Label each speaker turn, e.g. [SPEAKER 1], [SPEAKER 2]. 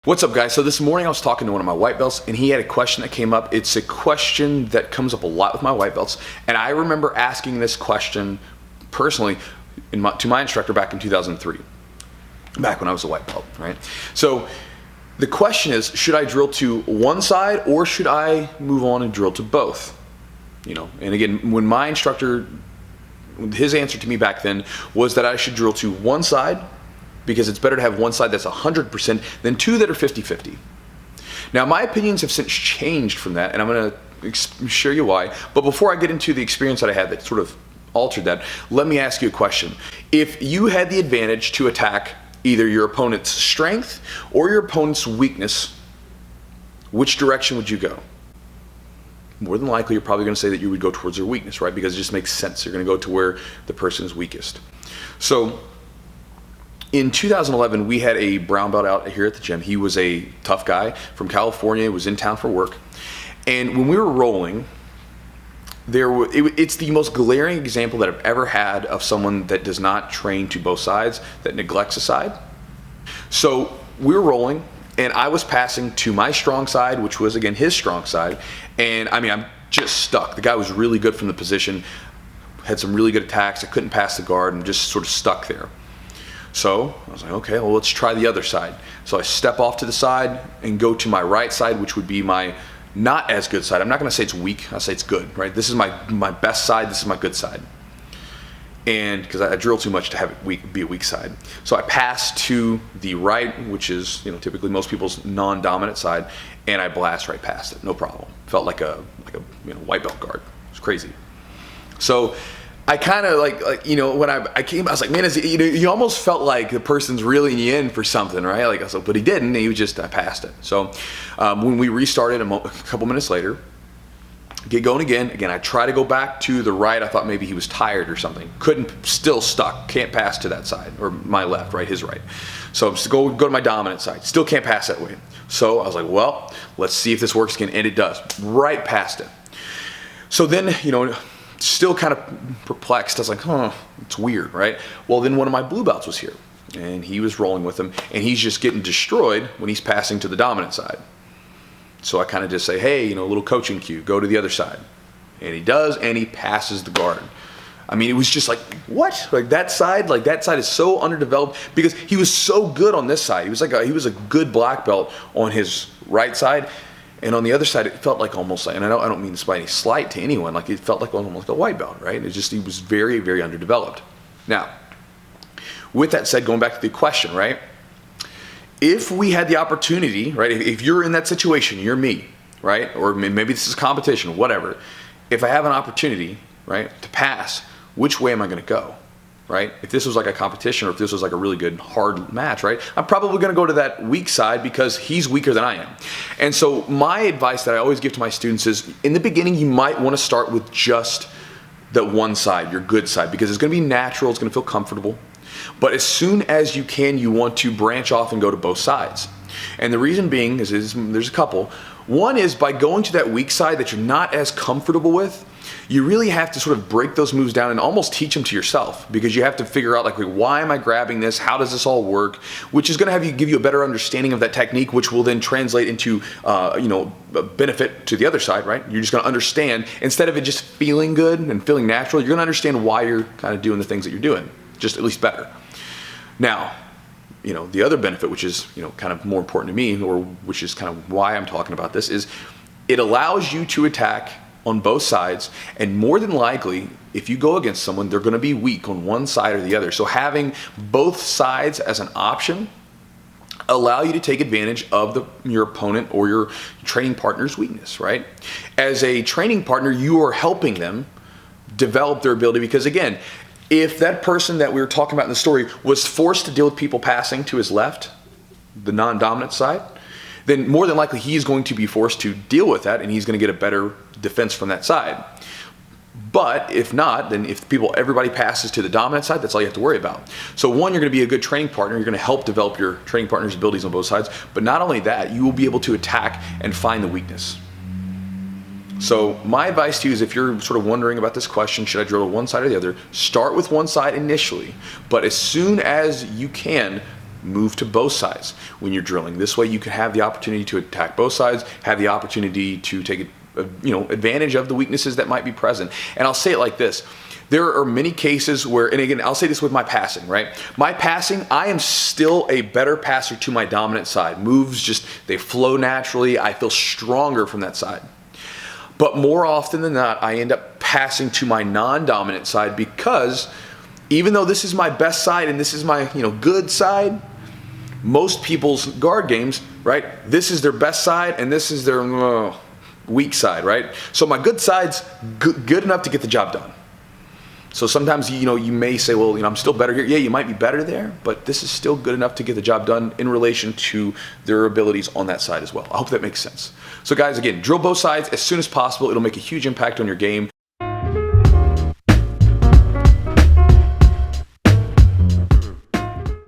[SPEAKER 1] What's up, guys? So this morning I was talking to one of my white belts and he had a question that came up. It's a question that comes up a lot with my white belts, and I remember asking this question personally to my instructor back in 2003, back when I was a white belt, right? So the question is, should I drill to one side or should I move on and drill to both? And again, when my instructor, his answer to me back then was that I should drill to one side, because it's better to have one side that's 100% than two that are 50-50. Now, my opinions have since changed from that, and I'm going to show you why. But before I get into the experience that I had that sort of altered that, let me ask you a question. If you had the advantage to attack either your opponent's strength or your opponent's weakness, which direction would you go? More than likely, you're probably going to say that you would go towards their weakness, right? Because it just makes sense. You're going to go to where the person is weakest. So in 2011, we had a brown belt out here at the gym. He was a tough guy from California, was in town for work. And when we were rolling, it's the most glaring example that I've ever had of someone that does not train to both sides, that neglects a side. So we were rolling, and I was passing to my strong side, which was, again, his strong side. And I'm just stuck. The guy was really good from the position, had some really good attacks. I couldn't pass the guard and just sort of stuck there. So I was like, okay, well, let's try the other side. So I step off to the side and go to my right side, which would be my not as good side. I'm not going to say it's weak. I'll say it's good, right? This is my best side. This is my good side. And because I drill too much to have it be a weak side. So I pass to the right, which is typically most people's non-dominant side, and I blast right past it. No problem. Felt like a white belt guard. It was crazy. So I kind of when I came, I was like, man, you almost felt like the person's reeling you in for something, right? But he didn't. I passed it. So when we restarted a couple minutes later, get going again. Again, I try to go back to the right. I thought maybe he was tired or something. Still stuck. Can't pass to that side, or my left, right, his right. So I'm just go to my dominant side. Still can't pass that way. So I was like, well, let's see if this works again, and it does. Right past it. So then, still kind of perplexed. I was like, it's weird, right? Well, then one of my blue belts was here, and he was rolling with him, and he's just getting destroyed when he's passing to the dominant side. So I kind of just say, hey, a little coaching cue, go to the other side. And he does, and he passes the guard. It was just like, what? That side is so underdeveloped, because he was so good on this side. He was a good black belt on his right side. And on the other side, it felt like almost like, and I don't mean this by any slight to anyone, it felt like almost like a white belt, right? He was very, very underdeveloped. Now, with that said, going back to the question, right? If we had the opportunity, right? If you're in that situation, you're me, right? Or maybe this is competition, whatever. If I have an opportunity, right, to pass, which way am I going to go? Right? If this was like a competition, or if this was like a really good hard match, right? I'm probably going to go to that weak side because he's weaker than I am. And so my advice that I always give to my students is, in the beginning, you might want to start with just the one side, your good side, because it's going to be natural, it's going to feel comfortable. But as soon as you can, you want to branch off and go to both sides. And the reason being is there's a couple. One is, by going to that weak side that you're not as comfortable with, you really have to sort of break those moves down and almost teach them to yourself, because you have to figure out why am I grabbing this? How does this all work? Which is going to give you a better understanding of that technique, which will then translate into a benefit to the other side, right? You're just going to understand, instead of it just feeling good and feeling natural, you're going to understand why you're kind of doing the things that you're doing, just at least better. Now, the other benefit, which is kind of more important to me, or which is kind of why I'm talking about this, is it allows you to attack on both sides, and more than likely, if you go against someone, they're going to be weak on one side or the other. So having both sides as an option allow you to take advantage of your opponent or your training partner's weakness, right? As a training partner, you are helping them develop their ability, because again, if that person that we were talking about in the story was forced to deal with people passing to his left, the non-dominant side, then more than likely he is going to be forced to deal with that, and he's going to get a better defense from that side. But if not, then if everybody passes to the dominant side, that's all you have to worry about. So one, you're going to be a good training partner. You're going to help develop your training partner's abilities on both sides. But not only that, you will be able to attack and find the weakness. So my advice to you is, if you're sort of wondering about this question, should I drill to one side or the other, start with one side initially. But as soon as you can, move to both sides when you're drilling. This way you can have the opportunity to attack both sides, have the opportunity to take advantage of the weaknesses that might be present. And I'll say it like this. There are many cases where, and again, I'll say this with my passing, right? My passing, I am still a better passer to my dominant side. Moves just, they flow naturally. I feel stronger from that side. But more often than not, I end up passing to my non-dominant side because even though this is my best side and this is my good side, most people's guard games, right? This is their best side and this is their weak side, right? So my good side's good enough to get the job done. So sometimes, you may say, well, I'm still better here. Yeah, you might be better there, but this is still good enough to get the job done in relation to their abilities on that side as well. I hope that makes sense. So guys, again, drill both sides as soon as possible. It'll make a huge impact on your game.